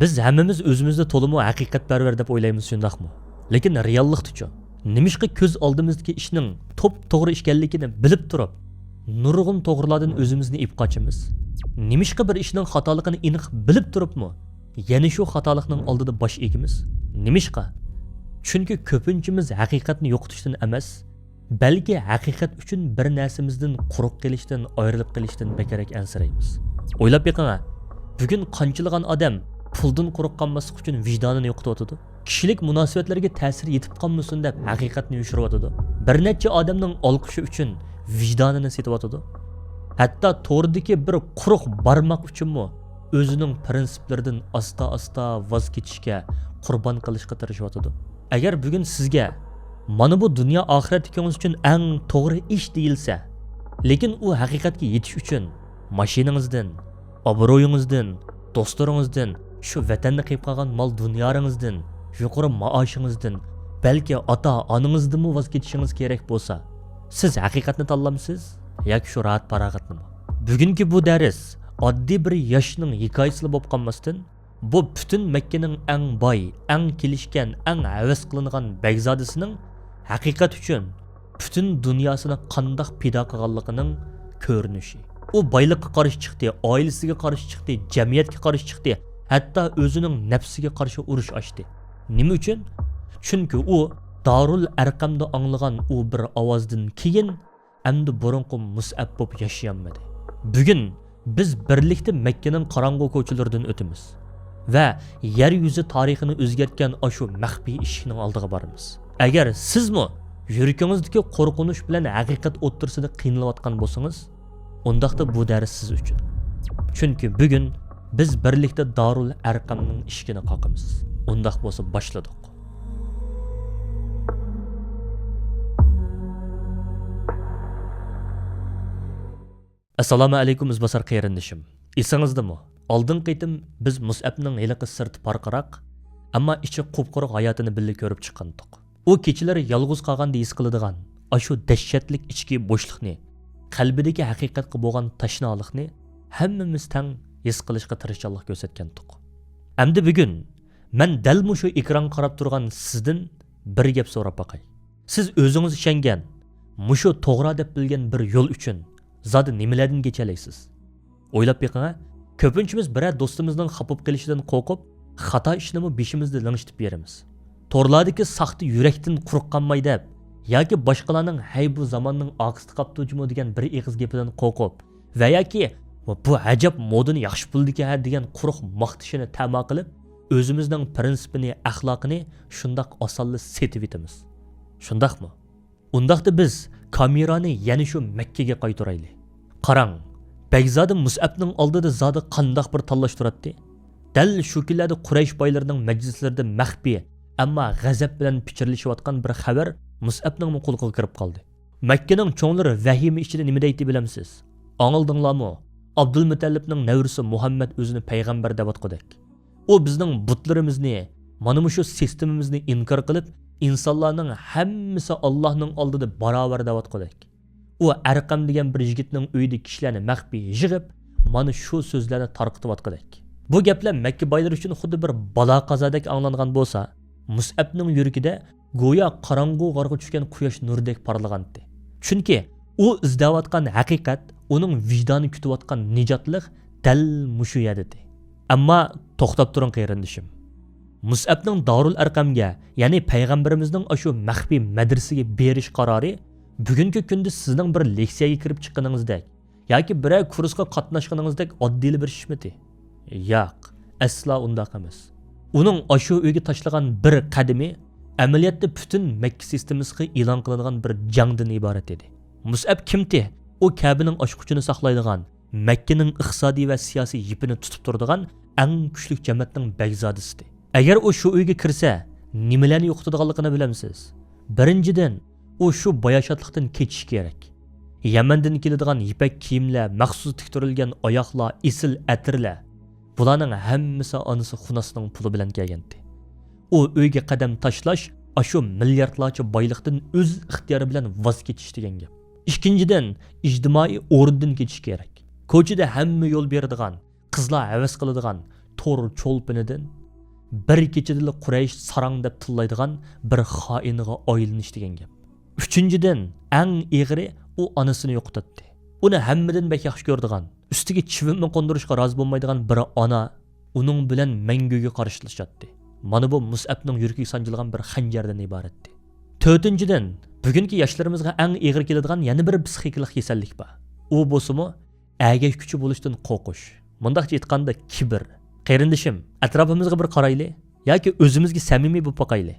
Biz hammamiz o'zimizni to'liq haqiqatparvar deb o'ylaymiz, shundaqmi? Lekin reallikda-chi? Nimishqa ko'z oldimizdagi ishning to'g'ri ekanligini bilib turib, nurg'un to'g'rilardan o'zimizni ib qochimiz. Nimishqa bir ishning xatoligini aniq bilib turibmi? Yana shu xatolikning oldida bosh egimiz. Nimishqa? Chunki ko'pinchimiz haqiqatni yo'qotishdan emas, balki haqiqat uchun bir narsamizdan quruq qilishdan, ayrilib qilishdan bekerak ansiraymiz. O'ylab beqing, bugun qanchilgan odam puldan quruq qolmaslik uchun vijdonini yo'qotadi. Kishilik munosabatlarga ta'sir yetib qolmasin deb haqiqatni yushiryotadi. Bir necha odamning olqishi uchun vijdonini setyotadi. Hatto to'g'ridagi bir quruq barmoq uchunmi o'zining prinsiplaridan asta-asta voz kechishga, qurbon qilishga tirishayotadi. Agar bugun sizga mana bu dunyo oxiratligingiz uchun eng to'g'ri ish deyilsa, lekin u haqiqatga yetish uchun mashinangizdan, obro'yingizdan, do'stlaringizdan, shu vatanni qiyib qolgan mol dunyoringizdan, yuqori maoshingizdan, balki ota-onangizdan voz kechishingiz kerak bo'lsa, siz haqiqatni tanlamsiz yoki shu rahat farog'atnimi? Bugungi bu dars oddiy bir yoshning hikoyasi bo'lib qolmasdan, bu butun Makkaning eng boy, eng kelishgan, eng havas qilingan begzodasining haqiqat uchun butun dunyosini qandoq pido qilganligining ko'rinishi. U boylikqa qarshi chiqdi, oilasiga qarshi chiqdi, jamiyatga qarshi chiqdi, hatto o'zining nafsiga qarshi urush ochdi. Nima uchun? Chunki u Darul Arqamda anglagan u bir ovozdan keyin endi burunqi Mus'ab bo'lib yashayolmadi. Bugun biz birlikda Makkaning qorong'u ko'chalaridan o'tamiz va yer yuzi tarixini o'zgartgan shu maxfiy eshikning oldiga boramiz. Agar sizmi yuragingizdagi qo'rqinish bilan haqiqat o'ttirsida qiynalayotgan bo'lsangiz, undaqda bu dars siz uchun. Chunki bugun biz birlikda Darul Arqamning eshigini qoqamiz. Undaq bo'lsa boshladik. Assalomu alaykum izbosar qayrindishim. Esingizdami? Oldin qaytim biz Mus'abning heliqi sirti parqaroq, ammo ichi qupquruq hayotini birga ko'rib chiqqandik. U kechalari yolg'iz qolganda his qiladigan shu dahshatlik ichki bo'shliqni, qalbidagi haqiqatga bo'lgan tashnolikni hammamiz tang his qilishga tirishchilik ko'rsatgandik. Endi bugun men dal shu ekran qarab turgan sizdan bir gap so'rab boqay. Siz o'zingiz ishongan, mushu to'g'ri deb bilgan bir yo'l uchun zodi nimalardan kechalaysiz? O'ylab beqing, ko'pinchimiz biror do'stimizning xafa bo'lib qolishidan qo'rqib, xato ishni beshimizda langishtirib beramiz. Torlardagi saxta yurakdan quruqqanmay deb yoki boshqalarning hay bu zamonning oqisida qoptujimi degan bir eg'iz gapidan qo'rqib va yoki bu ajab modani yaxshi buldiki ha degan quruq maqtishini ta'ma qilib, o'zimizning prinsipini, axloqini shundoq osonli setib etamiz. Shundaqmi? Undaqda biz kamerani yana shu Makkaga qaytarayli. Qarang, Begzodi Mus'abning oldida zodi qandoq bir tanlash turadi. Dal shu kunlarda Quraysh boylarining majlislarida maxfiy, ammo g'azab bilan pichirlashayotgan bir xabar Mus'abning qo'liga kirib qoldi. Makkaning cho'nglari vahima ichida nima deydi bilamsiz? Angildinglarmi? Abdulmutallibning navrisi Muhammad o'zini payg'ambar deb atqadak. U bizning butlarimizni, mana shu sistemimizni inkor qilib, insonlarning hammasi Allohning oldida barobar deb atqadak. U Arqam degan bir yigitning uyida kishilarni maxfiy yig'ib, mana shu so'zlarni tarqatib atqadak. Bu gaplar Makka boylari uchun xuddi bir balo qazodek anglangan bo'lsa, Mus'abning yuragida go'yo qorong'u g'arga tushgan quyosh nurdek parlagandi. Chunki u izlayotgan haqiqat, uning vijdoni kutayotgan nijotlik dal mushu edi. Ammo to'xtab turing qayrindishim. Mus'abning Darul Arqamga, ya'ni payg'ambarimizning shu maxfiy madrasaga berish qarori bugungi kunda sizning bir leksiyaga kirib chiqqaningizdek yoki biror kursga qatnashganingizdek oddiy bir ishmidi? Yo'q, aslo undaq emas. Uning shu uyga tashlagan bir qadami amaliyotda butun Makka sistemasiga e'lon qilingan bir jangdan iborat edi. Mus'ab kimdi? U Kabening ochquchini saqlaydigan, Makkaning iqtisodiy va siyosiy yipini tutib turadigan eng kuchli jamoatning begzodisidir. Agar u shu uyga kirsa, nimalarni yo'qotadiganligini bilamsiz? Birinchidan, u shu boyashatlikdan kechish kerak. Yamandan keladigan ipak kiyimlar, maxsus tiktirilgan oyoqlar, esil atirlar, bularning hammasi onasi xunasining puli bilan kelgandi. U uyga qadam tashlash, shu milliardlarcha boylikdan o'z ixtiyori bilan voz kechish degan gap. Ikkinchidan, ijtimoiy o'rindan ketish kerak. Ko'chada hamma yo'l beradigan, qizlar havas qiladigan, tor cho'lpinidan bir kechada Quraysh sarang deb tillaydigan bir xoiniga aylanish degan gap. Uchinchidan, eng ig'ri u onasini yo'qotdi. Uni hammadan bek yaxshi ko'rdigan, ustiga chivimni qo'ndirishga rozi bo'lmaydigan bir ona uning bilan manguga qarshilashadi. Mana bu Mus'abning yuragiga sanjilgan bir xanjardan iboratdi. To'rtinchidan, bugungi yoshlarimizga eng ig'ir keladigan yana bir psixikalik kasallik bor. U bo'lsa-mu, agash kuchi bo'lishdan qo'rqish. Mundaqcha aytganda kibr. Qarindishim, atrofimizga bir qarayli yoki o'zimizga samimiy bo'lib boqayli.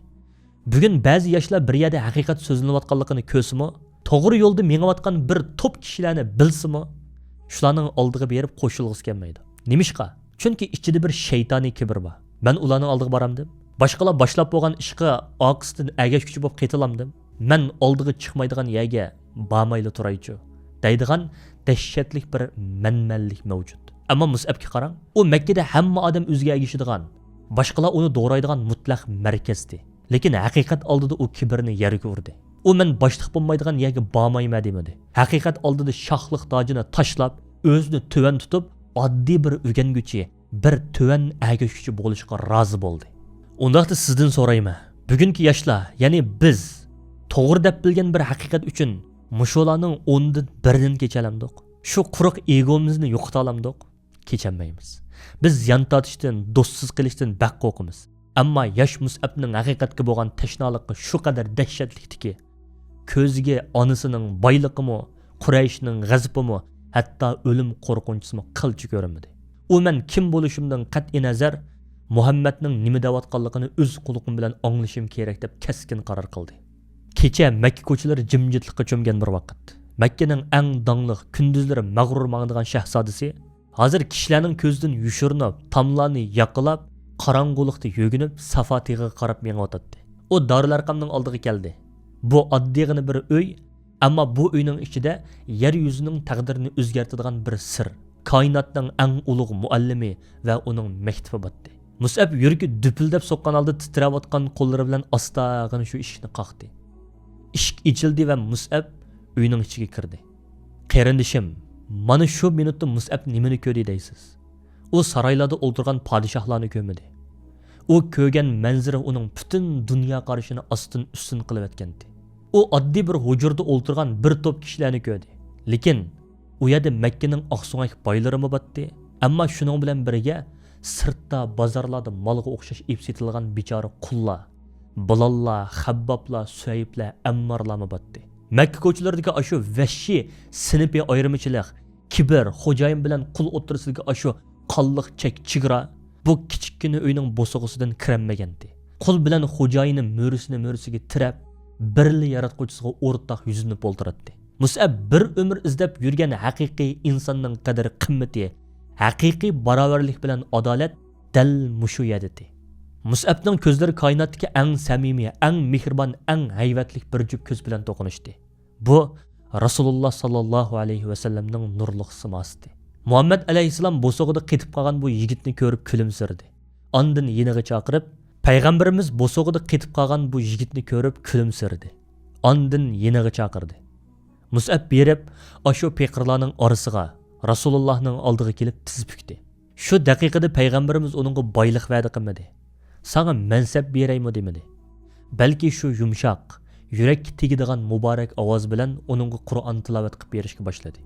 Bugun ba'zi yoshlar bir yerda haqiqat so'zlanayotganligini ko'rsimi, to'g'ri yo'lda mengayotgan bir to'p kishilarni bilsimi, shularning oldiga berib qo'shilg'isi kelmaydi. Nimishqa? Chunki ichida bir shaytoniy kibr bor. Men ularning oldiga boramdim. Boshqalar boshlab bo'lgan ishga oqisdan agash kuchi bo'lib qetilamdim. Men oldiga chiqmaydigan yerga bormayli turaychi. Deydigan dahshatlik bir manmanlik mavjud. Ammo Mus'abga qarang, u Makkada hamma odam o'ziga agishadigan, boshqalar uni do'raydigan mutlaq markazdi. Lekin haqiqat oldida u kibrni yerga urdi. U men boshliq bo'lmaydigan yerga bormayman demadi. Haqiqat oldida shohlik tojini tashlab, o'zini tuvan tutib, oddiy bir o'rganguchi, bir tuvan agishuvchi bo'lishga rozi bo'ldi. Undaqda sizdan so'rayman. Bugungi yoshlar, ya'ni biz to'g'ri deb bilgan bir haqiqat uchun musholarning 10dan 1dan kechalamdiq. Shu quruq egomizni yo'qota olamdiq. Kechanmaymiz. Biz ziyon tortishdan, do'stsiz qilishdan baq qo'rqamiz. Ammo yosh Mus'abning haqiqatga bo'lgan tashnoliqi shu qadar dahshatlikdiki, ko'ziga onasining boyligimi, Qurayshning g'azabimi, hatto o'lim qo'rqinchisimi qilchi ko'rinmadi. U men kim bo'lishimdan qat'i nazar Muhammadning nima deyotganligini o'z quloqim bilan anglashim kerak deb keskin qaror qildi. Kecha Makka ko'chalari jimjitlikqa cho'mgan bir vaqt. Makkaning eng dongliq kunduzlari mag'rur mangdigan shahzodasi hozir kishilarning ko'zidan yushirinib, tomlarni yaqilab, qorong'ulikda yo'ginib, Safotiga qarab mengayotdi. U Darul Arqamning oldiga keldi. Bu oddiygina bir uy, ammo bu uyning ichida yer yuzining taqdirini o'zgartiradigan bir sir, koinotning eng ulug' muallimi va uning maktabi botdi. Mus'ab yuragi dupildab so'kkan holda titrayotgan qo'llari bilan ostag'ina shu eshikni qoqdi. Eshik ichildi va Mus'ab uyning ichiga kirdi. Qarindishim, mana shu minutda Mus'ab nimani ko'rdi deysiz? U saroylarda o'ltirgan podshohlarni ko'rmadi. U ko'rgan manzara uning butun dunyo qarashini ostin-ustin qilib o'tgandi. U oddiy bir hujurda o'ltirgan bir to'p kishilarni ko'rdi. Lekin u yerda Makkaning oqso'ngak boylarimi botdi, ammo shuning bilan birga sirtda bozorlarda molga o'xshash epsetilgan bechora qullar, Bilallar, Habboblar, Suayblar, Ammarlarmi botdi. Makka ko'chalaridagi ashu vahshiy sinfiy ayirmachilik, kibr, xo'jayin bilan qul o'tirisidagi ashu qonliq chegara bu kichikkina uyning bo'sog'isidan kiranmagandi. Qul bilan xo'jayini mo'risiga tirab, birli yaratquchisiga o'rtoq yuzini bo'ltiratdi. Mus'ab bir umr izlab yurgan haqiqiy insonning qadri qimmati, haqiqiy barobarlik bilan adolat dal mushu yadidi. Mus'abning ko'zlari koinotdagi eng samimiy, eng mehribon, eng hayvatlik bir jup ko'z bilan to'qinishdi. Bu Rasululloh sallallohu alayhi va sallamning nurli simosidi. Muhammad alayhissalom bo'sog'ida qetib qolgan bu yigitni ko'rib kulimsirdi. Ondan yeniga chaqirib, payg'ambarimiz bo'sog'ida qetib qolgan bu yigitni ko'rib kulimsirdi. Ondan yeniga chaqirdi. Mus'ab berib, ashu peqirlarning orasiga Rasulullohning oldiga kelib tiz bukdi. Shu daqiqada payg'ambarimiz uningga boylik va'da qilmadi. Sana mansab beraymi demadi. Balki shu yumshoq, yurak tegadigan muborak ovoz bilan uningga Qur'on tilovat qilib berishga boshladi.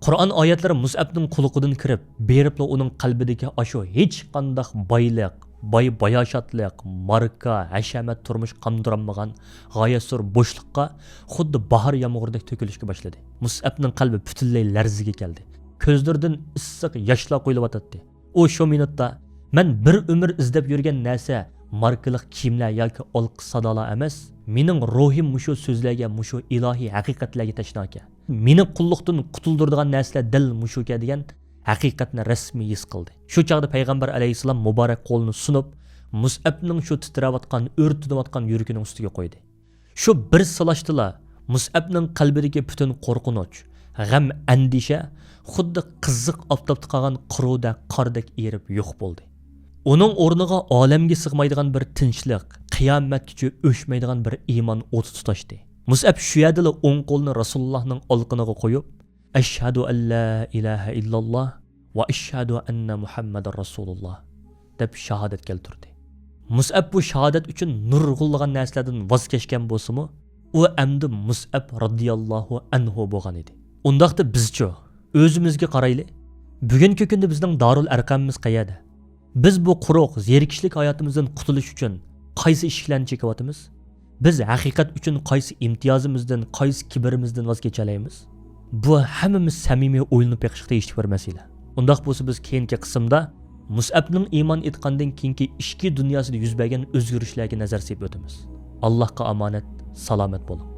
Qur'on oyatlari Mus'abning quloqidan kirib, beribla uning qalbidagi ashu hech qanday boylik, bayashotlik, marka, hashamat turmush qamdiranmagan g'oyasur bo'shliqqa xuddi bahor yomg'irdak to'kilishga boshladi. Mus'abning qalbi butunlay larziga keldi. Ko'zlaridan issiq yoshlar quyulayotdi. U shu minutda men bir umr izlab yurgan narsa markalik kiyimlar yoki olqi sadolar emas, mening ruhim mushu so'zlarga, mushu ilohiy haqiqatlarga tashnoka. Meni qulluqdan qutuldiradigan narsalar dil mushuka degan haqiqatni rasmiy his qildi. Shu chaqda payg'ambar alayhissalom muborak qo'lini sunib, Mus'abning shu titrayotgan, o'rtinayotgan yuragining ustiga qo'ydi. Shu bir silashdila Mus'abning qalbidagi butun qo'rqinch, g'am, andisha xuddi qiziq oftobda qolgan quruda qordek erib yo'q bo'ldi. Uning o'rniga olamga sig'maydigan bir tinchlik, qiyomatgacha o'chmaydigan bir iymon o'ti tutashdi. Mus'ab shu yerda o'ng qo'lni Rasulullohning olqiniga qo'yib, "Ashhadu an la ilaha illalloh va ashhadu anna Muhammadar Rasululloh" deb shahodat keltirdi. Mus'ab bu shahodat uchun nurg'unlagan narsalardan voz kechgan bo'lsa-mu, u endi Mus'ab radhiyallohu anhu bo'lgan edi. Undaqda bizchi o'zimizga qarayli. Bugungi kunda bizning Darul Arqamimiz qayerda? Biz bu quruq, zerikishlik hayotimizdan qutulish uchun qaysi eshiklarni chekyapmiz? Biz haqiqat uchun qaysi imtiyozimizdan, qaysi kibrimizdan voz kechalaymiz? Bu hammamiz samimiy o'ylanib beqishda eshitib bir masala. Undaq bo'lsa biz keyingi qismda Mus'abning iymon etgandan keyingi ishki dunyosida yuz bergan o'zgarishlarga nazar solib o'tamiz. Allohga omonat, salomat bo'ling.